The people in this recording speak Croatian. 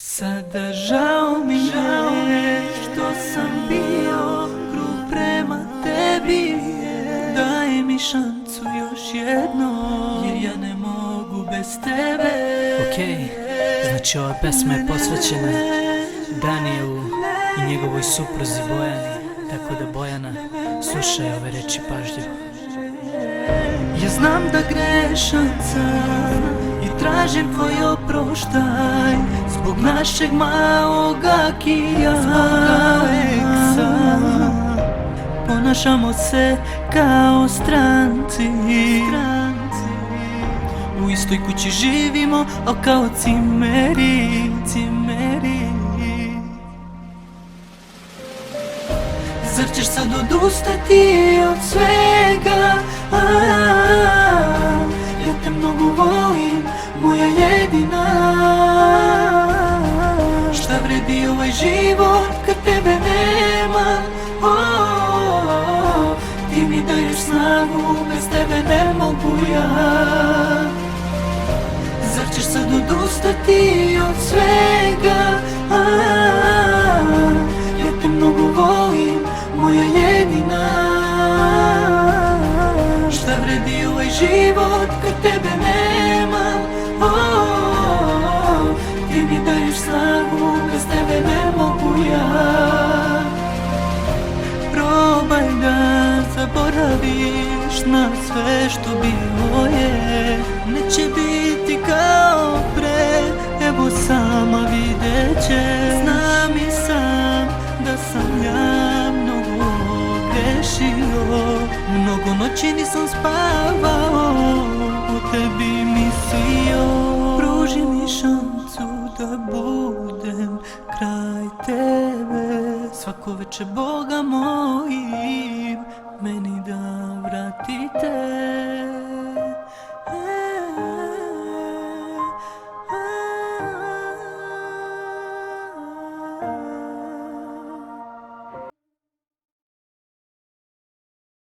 Sada žao mi je što sam bio grub prema tebi. Daj mi šancu još jednom, jer ja ne mogu bez tebe. Okej, znači ova pesma je posvećena Danijelu i njegovoj supruzi Bojani. Tako da Bojana, slušaj ove reči pažljivo. Ja znam da grešan sam i tražim tvoj oproštaj zbog našeg maloga kijasa. Ponašamo se kao stranci, u istoj kući živimo, al kao cimeri. Zar ćeš sad odustati od svega? Ja te mnogo volim, moja jedina. Šta vredi ovaj život kad tebe nema? Ti mi daješ snagu, bez tebe ne mogu ja. Zar ćeš sad odustati od svega? Ja te mnogo volim, moja jedina. Šta vredi ovaj život kad tebe nema? Ti mi daješ snagu, bez tebe ne mogu ja. Probaj da zaboraviš na sve što bilo je. Neće biti kao pre, evo sama vidjet ćeš. Znam i sam da sam ja mnogo grešio, mnogo noći nisam spavao, o tebi mislio. Pruži mi šancu da budem kraj tebe, svako večer Boga molim meni da vratite.